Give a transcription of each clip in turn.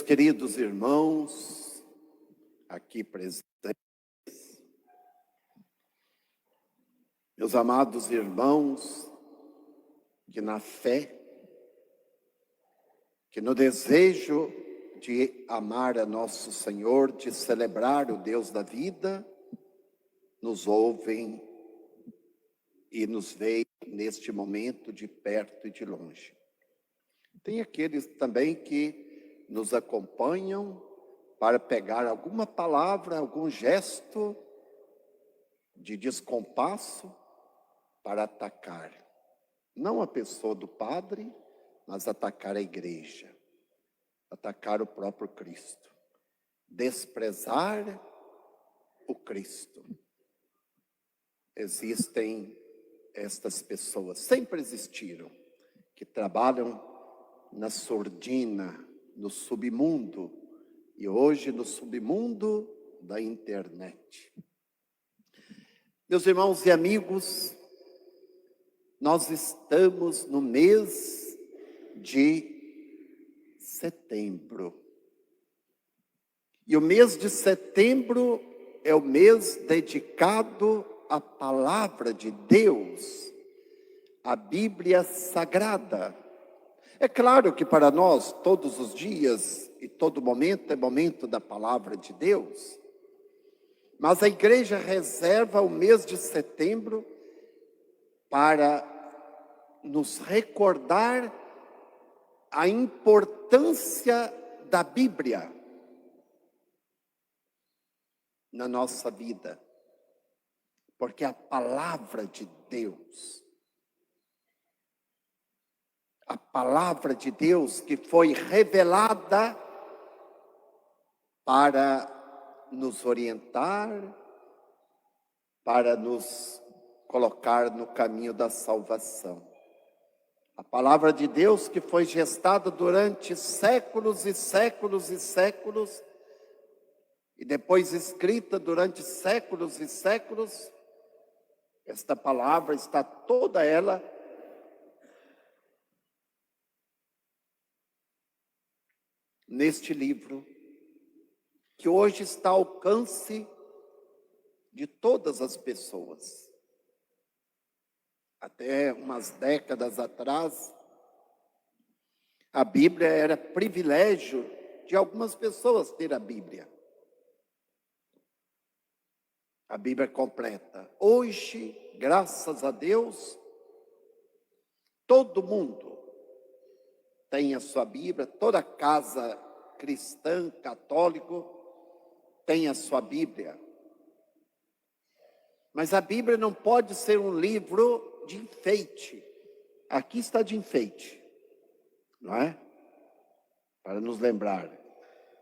queridos irmãos aqui presentes, meus amados irmãos, que na fé, que no desejo de amar a nosso Senhor, de celebrar o Deus da vida, nos ouvem e nos veem neste momento de perto e de longe. Tem aqueles também que nos acompanham para pegar alguma palavra, algum gesto de descompasso para atacar, não a pessoa do padre, mas atacar a igreja, atacar o próprio Cristo, desprezar o Cristo. Existem estas pessoas, sempre existiram, que trabalham na sordina, no submundo, e hoje no submundo da internet. Meus irmãos e amigos, nós estamos no mês de setembro. E o mês de setembro é o mês dedicado à palavra de Deus, à Bíblia Sagrada. É claro que para nós, todos os dias e todo momento é momento da palavra de Deus. Mas a igreja reserva o mês de setembro para nos recordar a importância da Bíblia na nossa vida. Porque a palavra de Deus, a palavra de Deus que foi revelada para nos orientar, para nos colocar no caminho da salvação. A palavra de Deus que foi gestada durante séculos e séculos e séculos, e depois escrita durante séculos e séculos, esta palavra está toda ela neste livro, que hoje está ao alcance de todas as pessoas. Até umas décadas atrás, a Bíblia era privilégio de algumas pessoas ter a Bíblia. A Bíblia completa. Hoje, graças a Deus, todo mundo tem a sua Bíblia, toda casa cristã, católico, tem a sua Bíblia. Mas a Bíblia não pode ser um livro de enfeite. Aqui está de enfeite, não é? Para nos lembrar.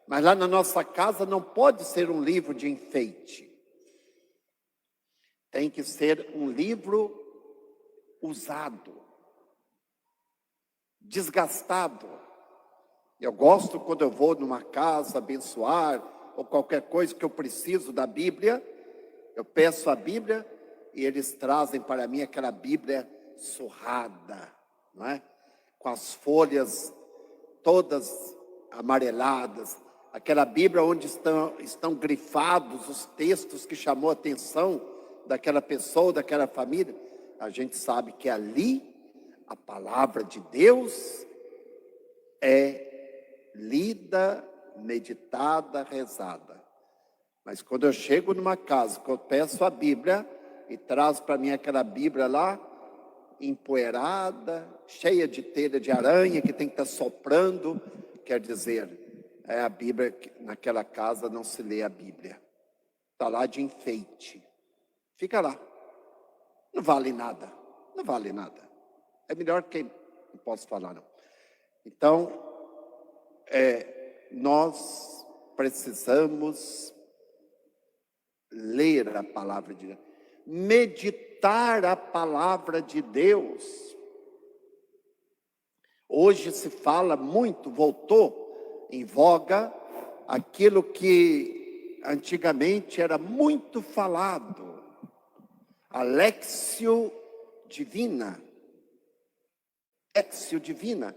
Mas lá na nossa casa não pode ser um livro de enfeite. Tem que ser um livro usado, desgastado. Eu gosto quando eu vou numa casa abençoar, ou qualquer coisa que eu preciso da Bíblia, eu peço a Bíblia e eles trazem para mim aquela Bíblia surrada, não é? Com as folhas todas amareladas, aquela Bíblia onde estão grifados os textos que chamou a atenção daquela pessoa, daquela família. A gente sabe que ali a palavra de Deus é lida, meditada, rezada. Mas quando eu chego numa casa, que eu peço a Bíblia e trazo para mim aquela Bíblia lá, empoeirada, cheia de telha de aranha, que tem que estar soprando, quer dizer, é a Bíblia, naquela casa não se lê a Bíblia. Está lá de enfeite. Fica lá. Não vale nada. Não vale nada. É melhor que... Não posso falar, não. Então, nós precisamos ler a palavra de Deus, meditar a palavra de Deus. Hoje se fala muito, voltou em voga, aquilo que antigamente era muito falado, a Léxio Divina. Léxio Divina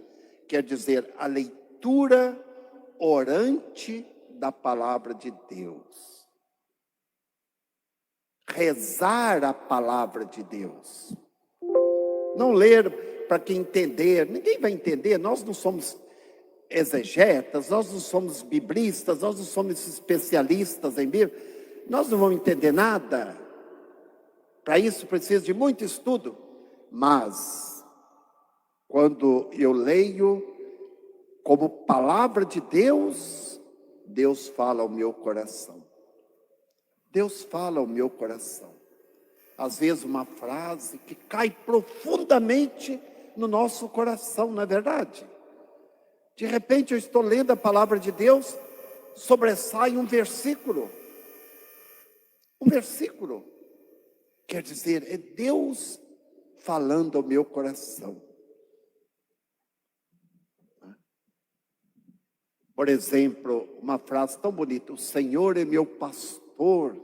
quer dizer a leitura orante da palavra de Deus. Rezar a palavra de Deus. Não ler para quem entender. Ninguém vai entender. Nós não somos exegetas, nós não somos biblistas, nós não somos especialistas em Bíblia. Nós não vamos entender nada. Para isso precisa de muito estudo. Mas, quando eu leio como palavra de Deus, Deus fala ao meu coração. Deus fala ao meu coração. Às vezes uma frase que cai profundamente no nosso coração, não é verdade? De repente eu estou lendo a palavra de Deus, sobressai um versículo. Um versículo. Quer dizer, é Deus falando ao meu coração. Por exemplo, uma frase tão bonita: o Senhor é meu pastor,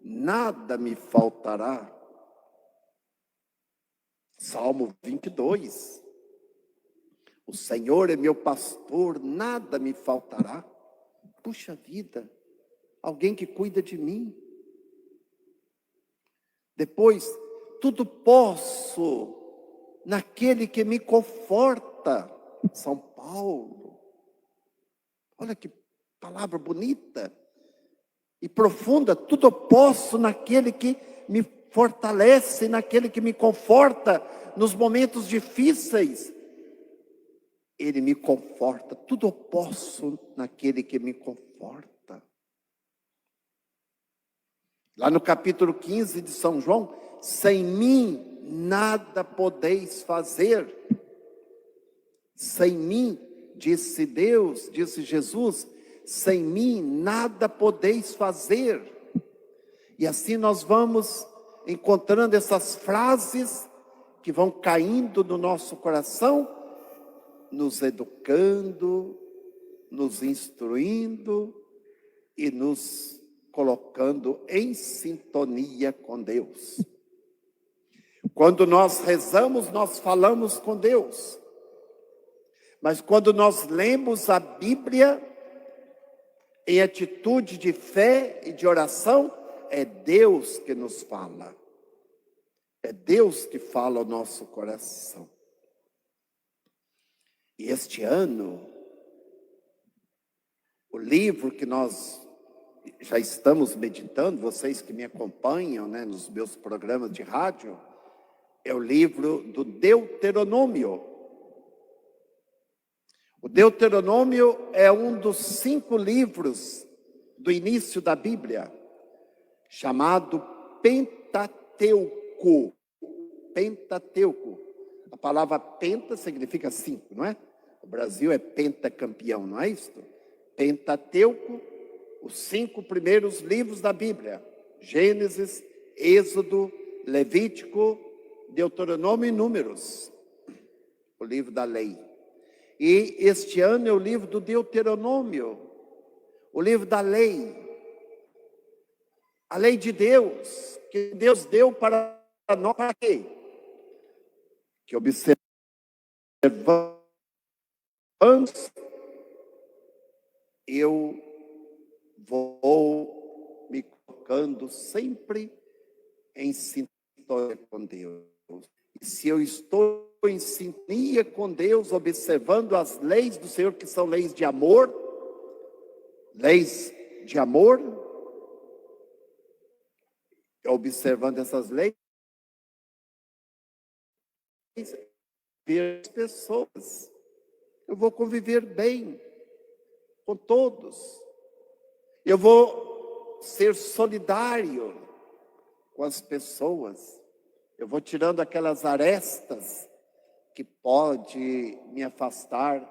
nada me faltará. Salmo 22. O Senhor é meu pastor, nada me faltará. Puxa vida, alguém que cuida de mim. Depois, tudo posso naquele que me conforta. São Paulo. Olha que palavra bonita e profunda. Tudo posso naquele que me fortalece, naquele que me conforta nos momentos difíceis. Ele me conforta. Tudo posso naquele que me conforta. Lá no capítulo 15 de São João: sem mim nada podeis fazer. Sem mim, disse Deus, disse Jesus, sem mim nada podeis fazer. E assim nós vamos encontrando essas frases que vão caindo no nosso coração, nos educando, nos instruindo e nos colocando em sintonia com Deus. Quando nós rezamos, nós falamos com Deus. Mas quando nós lemos a Bíblia em atitude de fé e de oração, é Deus que nos fala. É Deus que fala ao nosso coração. E este ano, o livro que nós já estamos meditando, vocês que me acompanham, né, nos meus programas de rádio, é o livro do Deuteronômio. O Deuteronômio é um dos 5 livros do início da Bíblia, chamado Pentateuco. Pentateuco. A palavra penta significa 5, não é? O Brasil é pentacampeão, não é isso? Pentateuco, os 5 primeiros livros da Bíblia: Gênesis, Êxodo, Levítico, Deuteronômio e Números, o livro da lei. E este ano é o livro do Deuteronômio, o livro da lei, a lei de Deus, que Deus deu para nós, para quê? Que observamos, eu vou me colocando sempre em sintonia com Deus. E se eu estou em sintonia com Deus, observando as leis do Senhor, que são leis de amor, observando essas leis, ver as pessoas, eu vou conviver bem com todos, eu vou ser solidário com as pessoas, eu vou tirando aquelas arestas que pode me afastar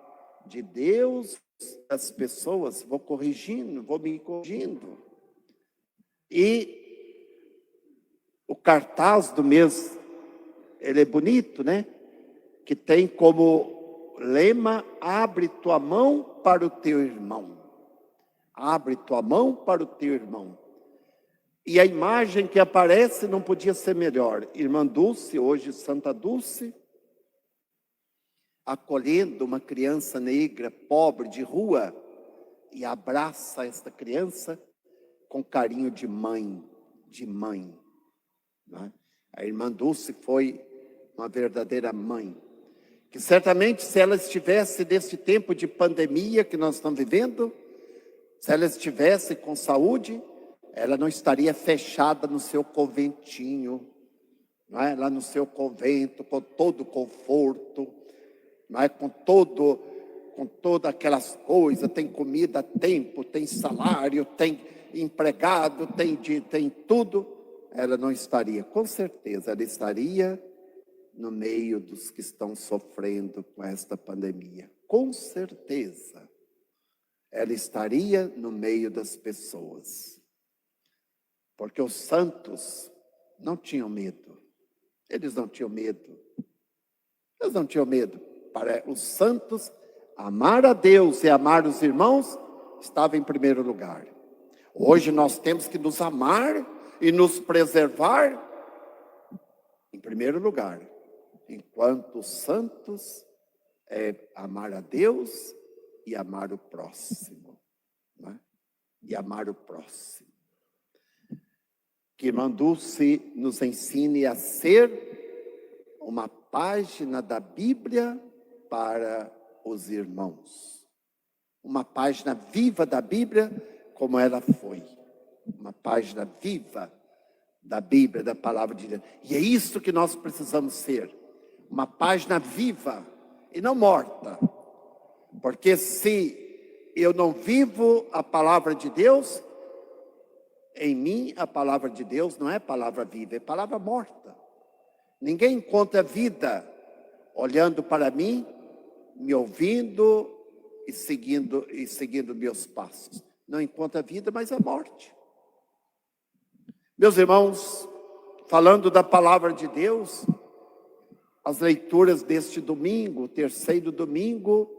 de Deus, das pessoas, vou corrigindo, vou me corrigindo. E o cartaz do mês, ele é bonito, né? Que tem como lema: abre tua mão para o teu irmão. Abre tua mão para o teu irmão. E a imagem que aparece não podia ser melhor. Irmã Dulce, hoje Santa Dulce, acolhendo uma criança negra, pobre, de rua, e abraça esta criança com carinho de mãe, né? A irmã Dulce foi uma verdadeira mãe, que certamente se ela estivesse nesse tempo de pandemia que nós estamos vivendo, se ela estivesse com saúde, ela não estaria fechada no seu conventinho, não é? Lá no seu convento, com todo o conforto, não é? Com todas aquelas coisas, tem comida a tempo, tem salário, tem empregado, tem tudo. Ela não estaria, com certeza, ela estaria no meio dos que estão sofrendo com esta pandemia. Com certeza, ela estaria no meio das pessoas. Porque os santos não tinham medo. Eles não tinham medo. Eles não tinham medo. Para os santos, amar a Deus e amar os irmãos estava em primeiro lugar. Hoje nós temos que nos amar e nos preservar em primeiro lugar. Enquanto os santos é amar a Deus e amar o próximo. Né? E amar o próximo. Que irmã Dulce nos ensine a ser uma página da Bíblia para os irmãos. Uma página viva da Bíblia como ela foi. Uma página viva da Bíblia, da palavra de Deus. E é isso que nós precisamos ser. Uma página viva e não morta. Porque se eu não vivo a palavra de Deus, em mim a palavra de Deus não é palavra viva, é palavra morta. Ninguém encontra vida olhando para mim, me ouvindo e seguindo meus passos. Não encontra vida, mas é morte. Meus irmãos, falando da palavra de Deus, as leituras deste domingo, o terceiro domingo,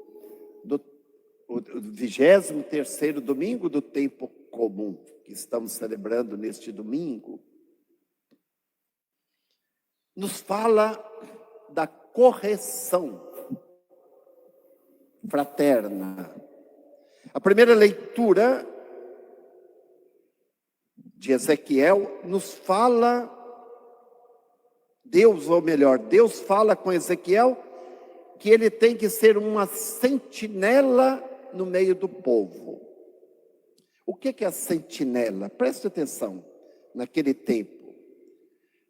o 23º domingo do tempo comum, que estamos celebrando neste domingo, nos fala da correção fraterna. A primeira leitura de Ezequiel nos fala, Deus fala com Ezequiel que ele tem que ser uma sentinela no meio do povo. O que é a sentinela? Preste atenção, naquele tempo.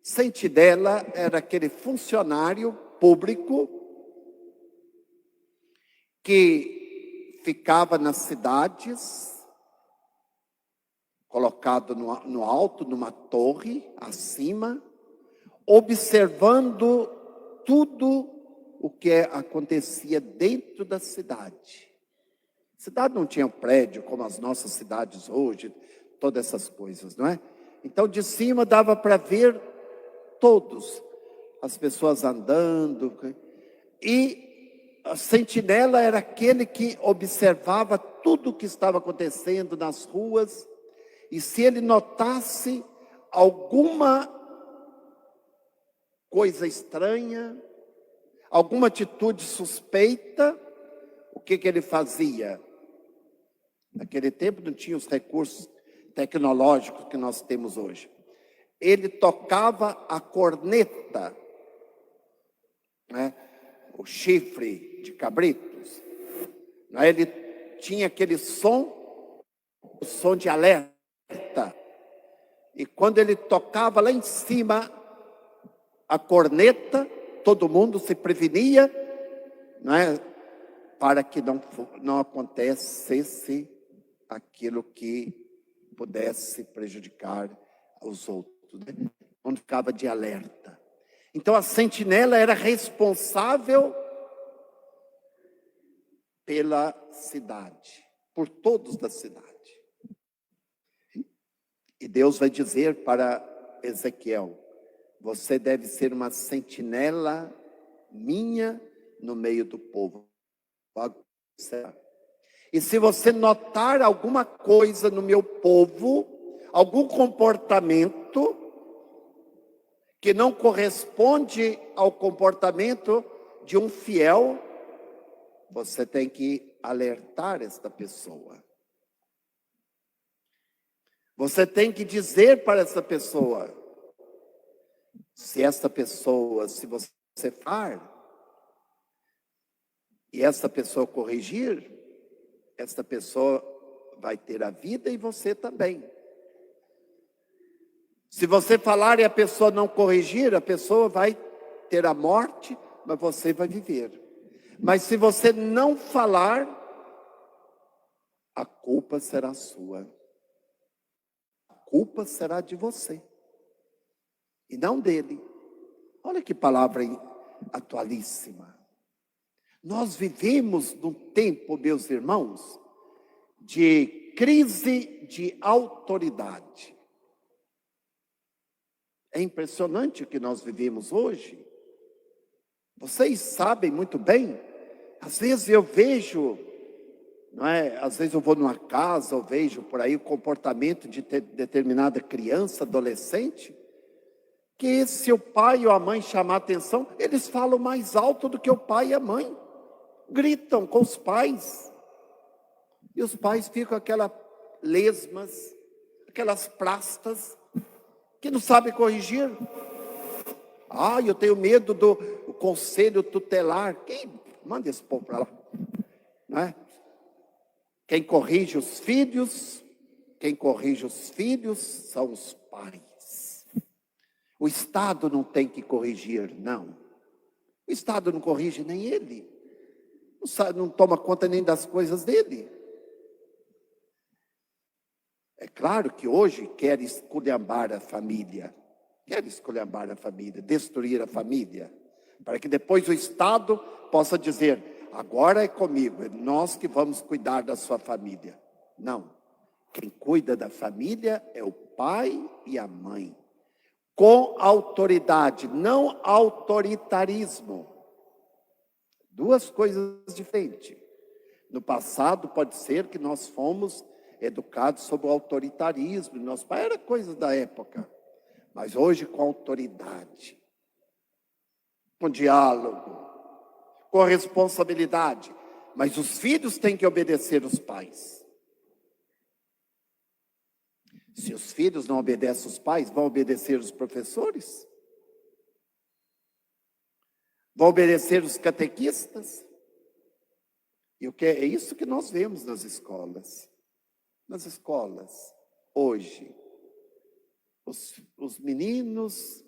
Sentinela era aquele funcionário público que ficava nas cidades, colocado no alto, numa torre, acima, observando tudo o que acontecia dentro da cidade. A cidade não tinha prédio como as nossas cidades hoje, todas essas coisas, não é? Então, de cima dava para ver todos, as pessoas andando. E a sentinela era aquele que observava tudo o que estava acontecendo nas ruas. E se ele notasse alguma coisa estranha, alguma atitude suspeita, o que ele fazia? Naquele tempo não tinha os recursos tecnológicos que nós temos hoje. Ele tocava a corneta, né? O chifre de cabritos. Né? Ele tinha aquele som, o som de alerta. E quando ele tocava lá em cima a corneta, todo mundo se prevenia, não é? Para que não acontecesse aquilo que pudesse prejudicar os outros. Né? Onde ficava de alerta. Então a sentinela era responsável pela cidade, por todos da cidade. E Deus vai dizer para Ezequiel: você deve ser uma sentinela minha no meio do povo. E se você notar alguma coisa no meu povo, algum comportamento que não corresponde ao comportamento de um fiel, você tem que alertar esta pessoa. Você tem que dizer para essa pessoa. Se você falar, e essa pessoa corrigir, essa pessoa vai ter a vida e você também. Se você falar e a pessoa não corrigir, a pessoa vai ter a morte, mas você vai viver. Mas se você não falar, a culpa será sua. A culpa será de você e não dele. Olha que palavra atualíssima. Nós vivemos num tempo, meus irmãos, de crise de autoridade. É impressionante o que nós vivemos hoje. Vocês sabem muito bem, às vezes eu vejo, não é? Às vezes eu vou numa casa, eu vejo por aí o comportamento de determinada criança, adolescente, que se o pai ou a mãe chamar a atenção, eles falam mais alto do que o pai e a mãe. Gritam com os pais. E os pais ficam aquelas lesmas, aquelas plastas, que não sabem corrigir. Eu tenho medo do conselho tutelar. Quem manda esse povo para lá? Não é? Quem corrige os filhos são os pais. O Estado não tem que corrigir, não. O Estado não corrige nem ele. Não toma conta nem das coisas dele. É claro que hoje quer esculhambar a família. Destruir a família. Para que depois o Estado possa dizer, agora é comigo, é nós que vamos cuidar da sua família. Não. Quem cuida da família é o pai e a mãe. Com autoridade, não autoritarismo. Duas coisas diferentes. No passado pode ser que nós fomos educados sob o autoritarismo. Nosso pai era coisa da época. Mas hoje com autoridade, com diálogo, com responsabilidade. Mas os filhos têm que obedecer os pais. Se os filhos não obedecem os pais, vão obedecer os professores? Vão obedecer os catequistas? E é isso que nós vemos nas escolas. Nas escolas, hoje, os meninos,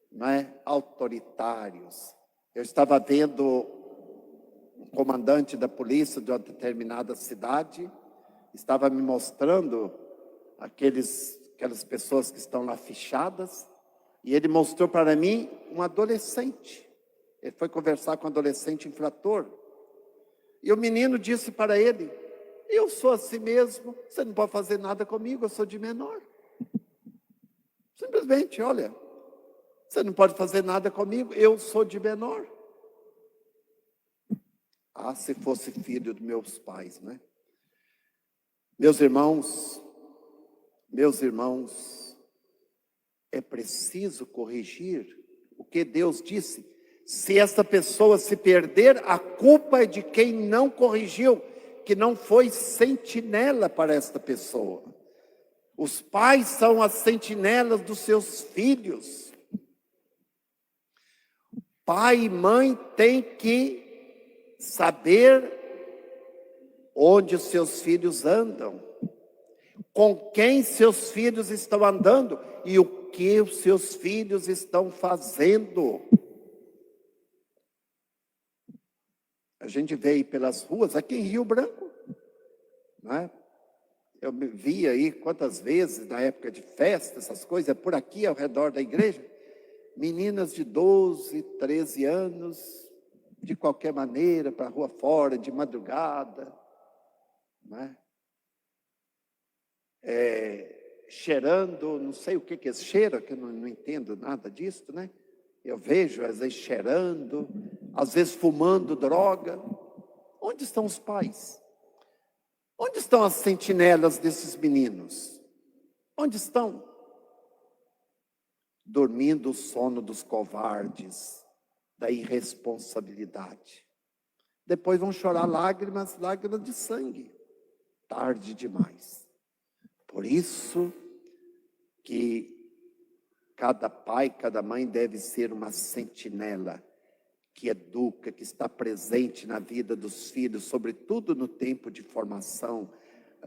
não é, autoritários. Eu estava vendo um comandante da polícia de uma determinada cidade, estava me mostrando aquelas pessoas que estão lá fichadas, e ele mostrou para mim um adolescente. Ele foi conversar com um adolescente infrator. E o menino disse para ele, eu sou assim mesmo, você não pode fazer nada comigo, eu sou de menor. Simplesmente, olha, você não pode fazer nada comigo, eu sou de menor. Se fosse filho dos meus pais, né? Meus irmãos, é preciso corrigir o que Deus disse. Se essa pessoa se perder, a culpa é de quem não corrigiu, que não foi sentinela para esta pessoa. Os pais são as sentinelas dos seus filhos. Pai e mãe têm que saber onde os seus filhos andam, com quem seus filhos estão andando e o que os seus filhos estão fazendo. A gente vê aí pelas ruas, aqui em Rio Branco, não é? Eu me vi aí quantas vezes, na época de festa, essas coisas, por aqui ao redor da igreja, meninas de 12, 13 anos, de qualquer maneira, para a rua fora, de madrugada, não é? Cheirando, não sei o que é cheiro, que eu não entendo nada disso, né? Eu vejo, às vezes, cheirando, às vezes fumando droga. Onde estão os pais? Onde estão as sentinelas desses meninos? Onde estão? Dormindo o sono dos covardes, da irresponsabilidade. Depois vão chorar lágrimas de sangue. Tarde demais. Por isso, que cada pai, cada mãe deve ser uma sentinela que educa, que está presente na vida dos filhos, sobretudo no tempo de formação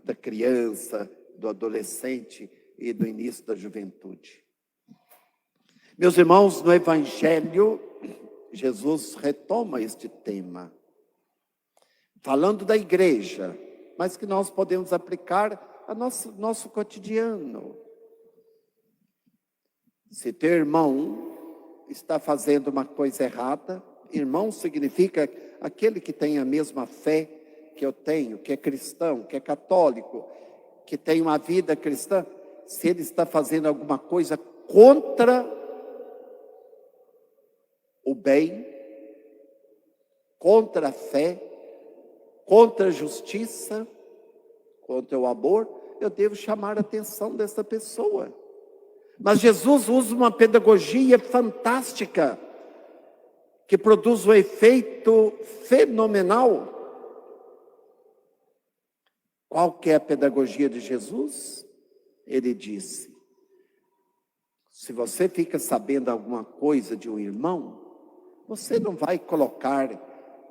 da criança, do adolescente e do início da juventude. Meus irmãos, no Evangelho, Jesus retoma este tema, falando da igreja, mas que nós podemos aplicar ao nosso cotidiano. Se teu irmão está fazendo uma coisa errada, irmão significa aquele que tem a mesma fé que eu tenho, que é cristão, que é católico, que tem uma vida cristã. Se ele está fazendo alguma coisa contra o bem, contra a fé, contra a justiça, contra o amor, eu devo chamar a atenção dessa pessoa. Mas Jesus usa uma pedagogia fantástica, que produz um efeito fenomenal. Qual que é a pedagogia de Jesus? Ele disse: se você fica sabendo alguma coisa de um irmão, você não vai colocar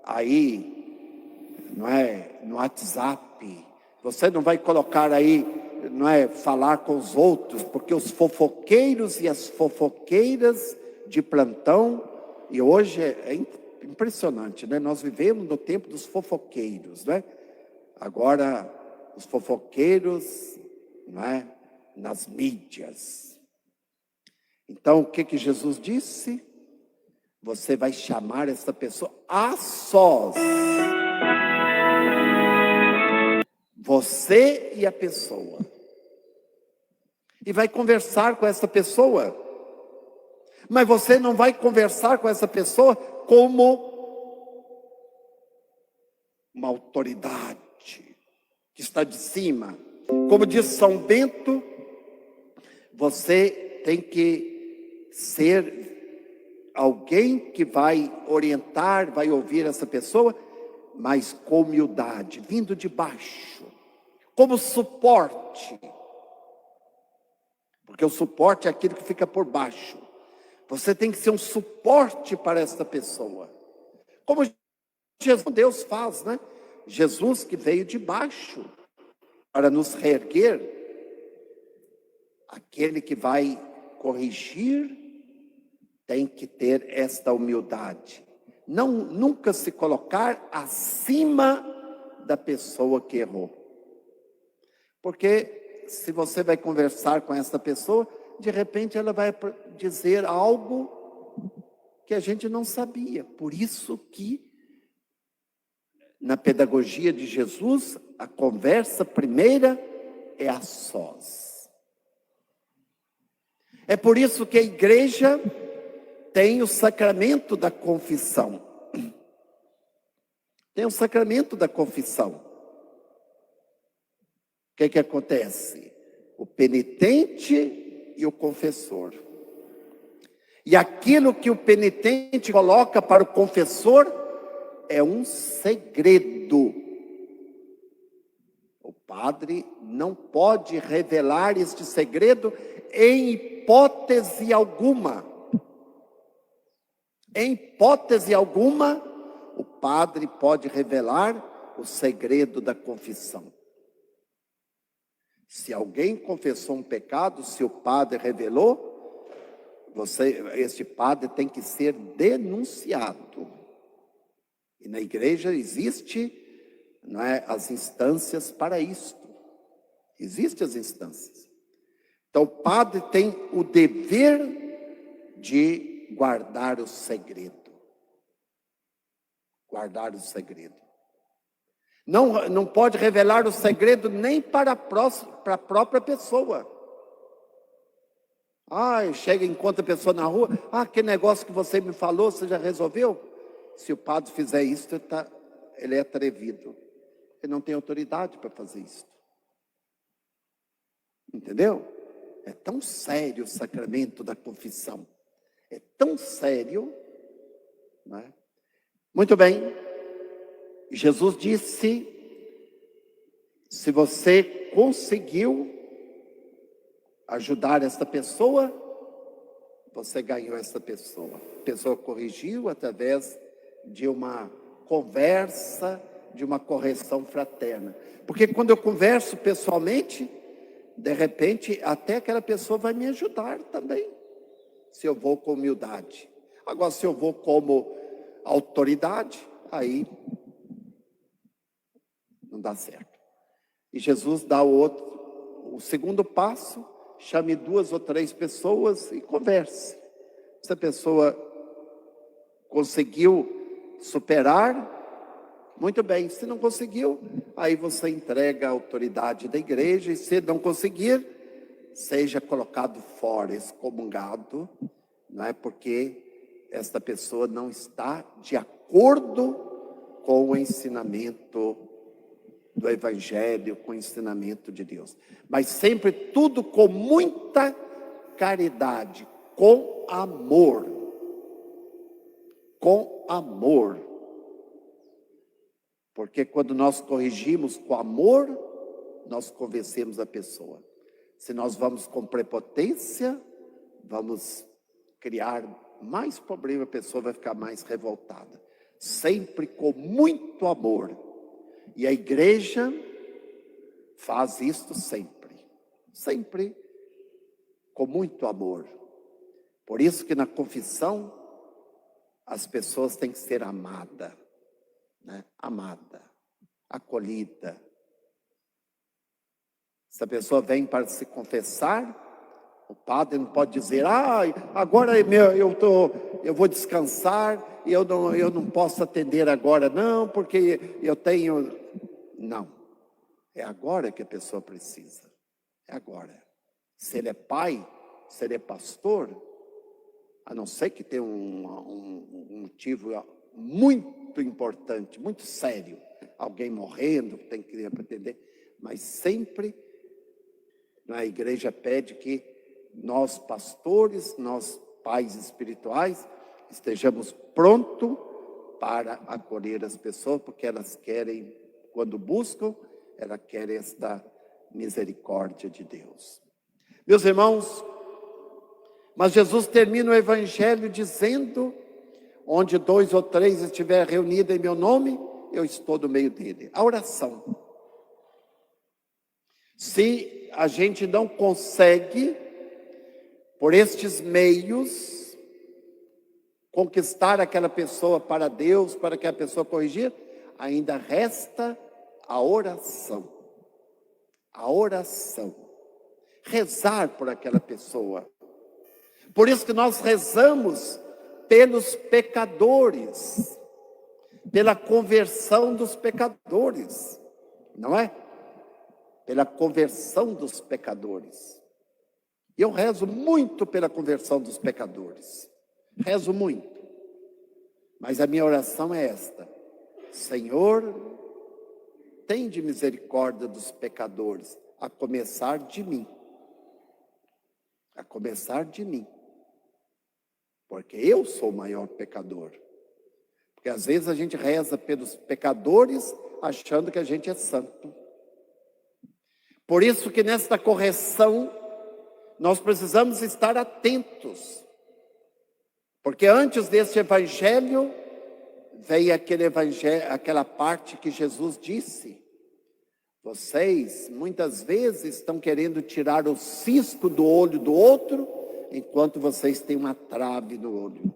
aí, não é, no WhatsApp, você não vai colocar aí, não é, falar com os outros, porque os fofoqueiros e as fofoqueiras de plantão, e hoje é impressionante, né? Nós vivemos no tempo dos fofoqueiros, né? Agora, os fofoqueiros, não é, nas mídias. Então, o que Jesus disse? Você vai chamar essa pessoa a sós. Você e a pessoa. E vai conversar com essa pessoa. Mas você não vai conversar com essa pessoa como uma autoridade que está de cima. Como diz São Bento, você tem que ser alguém que vai orientar, vai ouvir essa pessoa, mas com humildade, vindo de baixo, como suporte. Porque o suporte é aquilo que fica por baixo. Você tem que ser um suporte para essa pessoa. Como Deus faz, né? Jesus que veio de baixo para nos reerguer. Aquele que vai corrigir tem que ter esta humildade. Nunca se colocar acima da pessoa que errou. Porque se você vai conversar com essa pessoa, de repente ela vai dizer algo que a gente não sabia. Por isso que na pedagogia de Jesus, a conversa primeira é a sós. É por isso que a igreja tem o sacramento da confissão. Tem o sacramento da confissão. O que acontece? O penitente e o confessor. E aquilo que o penitente coloca para o confessor é um segredo. O padre não pode revelar este segredo em hipótese alguma. Em hipótese alguma, o padre pode revelar o segredo da confissão. Se alguém confessou um pecado, se o padre revelou, este padre tem que ser denunciado. E na igreja existe, não é, as instâncias para isto. Existem as instâncias. Então o padre tem o dever de guardar o segredo. Guardar o segredo. Não pode revelar o segredo nem para a própria pessoa. Chega e encontra a pessoa na rua. Que negócio que você me falou, você já resolveu? Se o padre fizer isso, ele é atrevido. Ele não tem autoridade para fazer isso. Entendeu? É tão sério o sacramento da confissão. É tão sério. Não é? Muito bem. Jesus disse: se você conseguiu ajudar esta pessoa, você ganhou essa pessoa. A pessoa corrigiu através de uma conversa, de uma correção fraterna. Porque quando eu converso pessoalmente, de repente, até aquela pessoa vai me ajudar também, se eu vou com humildade. Agora, se eu vou como autoridade, aí não dá certo. E Jesus dá o segundo passo: chame 2 ou 3 pessoas e converse. Se a pessoa conseguiu superar, muito bem. Se não conseguiu, aí você entrega a autoridade da igreja. E se não conseguir, seja colocado fora, excomungado, não é? Porque esta pessoa não está de acordo com o ensinamento do Evangelho, com o ensinamento de Deus. Mas sempre tudo com muita caridade, com amor. Com amor. Porque quando nós corrigimos com amor, nós convencemos a pessoa. Se nós vamos com prepotência, vamos criar mais problema, a pessoa vai ficar mais revoltada. Sempre com muito amor. E a igreja faz isto sempre. Sempre com muito amor. Por isso que na confissão, as pessoas têm que ser amadas. Né? Amada, acolhida. Se a pessoa vem para se confessar, o padre não pode dizer: agora eu vou descansar e eu não posso atender agora não, porque eu tenho... Não, é agora que a pessoa precisa, é agora. Se ele é pai, se ele é pastor, a não ser que tenha um motivo muito importante, muito sério, alguém morrendo, tem que atender, mas sempre a igreja pede que nós pastores, nós pais espirituais, estejamos prontos para acolher as pessoas, porque elas querem, quando buscam, elas querem esta misericórdia de Deus. Meus irmãos, mas Jesus termina o Evangelho dizendo: onde 2 ou 3 estiver reunidos em meu nome, eu estou no meio dele. A oração. Se a gente não consegue, por estes meios, conquistar aquela pessoa para Deus, para que a pessoa corrigir, ainda resta a oração. A oração. Rezar por aquela pessoa. Por isso que nós rezamos pelos pecadores, pela conversão dos pecadores, não é? Pela conversão dos pecadores. E eu rezo muito pela conversão dos pecadores. Rezo muito. Mas a minha oração é esta: Senhor, tende misericórdia dos pecadores, a começar de mim. A começar de mim. Porque eu sou o maior pecador. Porque às vezes a gente reza pelos pecadores achando que a gente é santo. Por isso que nesta correção nós precisamos estar atentos. Porque antes desse evangelho veio aquela parte que Jesus disse: vocês muitas vezes estão querendo tirar o cisco do olho do outro, enquanto vocês têm uma trave no olho.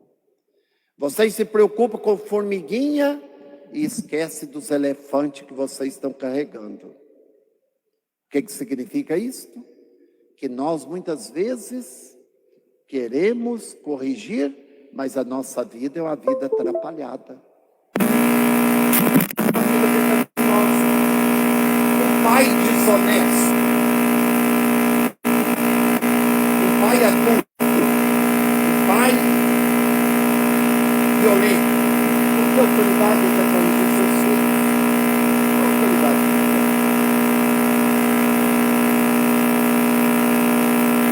Vocês se preocupam com formiguinha e esquecem dos elefantes que vocês estão carregando. O que significa isto? Que nós muitas vezes queremos corrigir, mas a nossa vida é uma vida atrapalhada. Um pai desonesto, um pai adulto, um pai violento, com autoridade para corrigir seus filhos, com autoridade.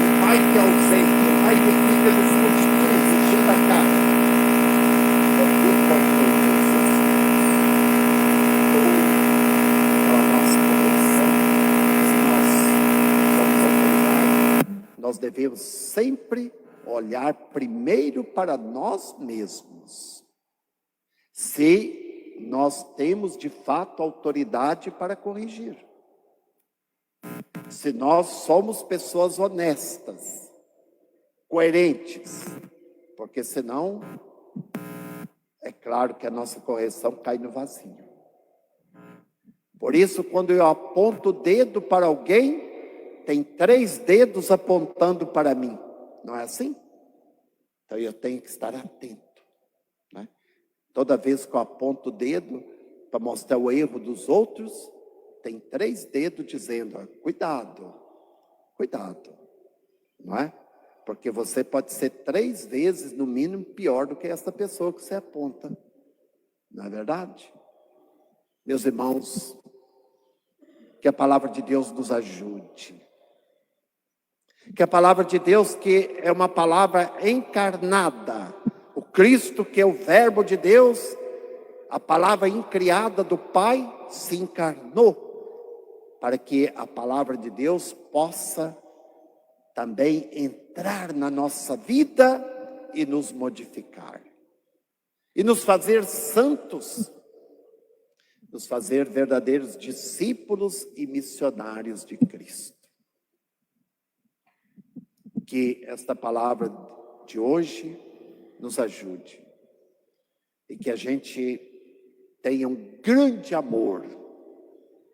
Um pai que é ausente, um pai que fica nos costumes, enchendo a cara. Por que pode corrigir seus filhos? A nossa correção, se nós nós devemos sempre olhar primeiro para nós mesmos. Se nós temos de fato autoridade para corrigir. Se nós somos pessoas honestas, coerentes, porque senão, é claro que a nossa correção cai no vazio. Por isso, quando eu aponto o dedo para alguém, tem 3 dedos apontando para mim. Não é assim? Então eu tenho que estar atento, né? Toda vez que eu aponto o dedo para mostrar o erro dos outros, tem 3 dedos dizendo, ó, cuidado, cuidado, não é? Porque você pode ser 3 vezes, no mínimo, pior do que essa pessoa que você aponta. Não é verdade? Meus irmãos, que a palavra de Deus nos ajude. Que a palavra de Deus, que é uma palavra encarnada, o Cristo que é o verbo de Deus, a palavra incriada do Pai, se encarnou, para que a palavra de Deus possa também entrar na nossa vida e nos modificar. E nos fazer santos, nos fazer verdadeiros discípulos e missionários de Cristo. Que esta palavra de hoje nos ajude. E que a gente tenha um grande amor.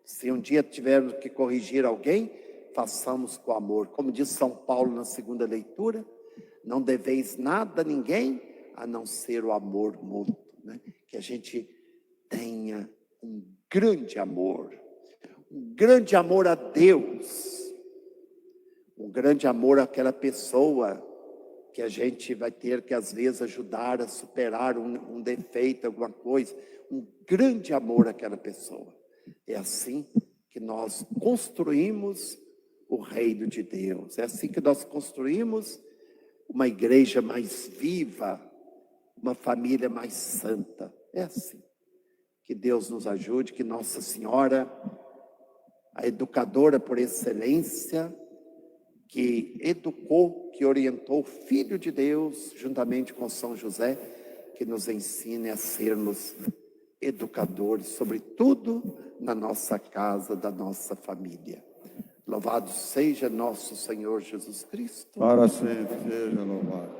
Se um dia tivermos que corrigir alguém, façamos com amor. Como diz São Paulo na segunda leitura, não deveis nada a ninguém, a não ser o amor mútuo, né? Que a gente tenha um grande amor a Deus, um grande amor àquela pessoa que a gente vai ter que às vezes ajudar a superar um defeito, alguma coisa, um grande amor àquela pessoa. É assim que nós construímos o reino de Deus, é assim que nós construímos uma igreja mais viva, uma família mais santa, é assim. Que Deus nos ajude, que Nossa Senhora, a educadora por excelência, que educou, que orientou o Filho de Deus, juntamente com São José, que nos ensine a sermos educadores, sobretudo na nossa casa, da nossa família. Louvado seja nosso Senhor Jesus Cristo. Para sempre seja louvado.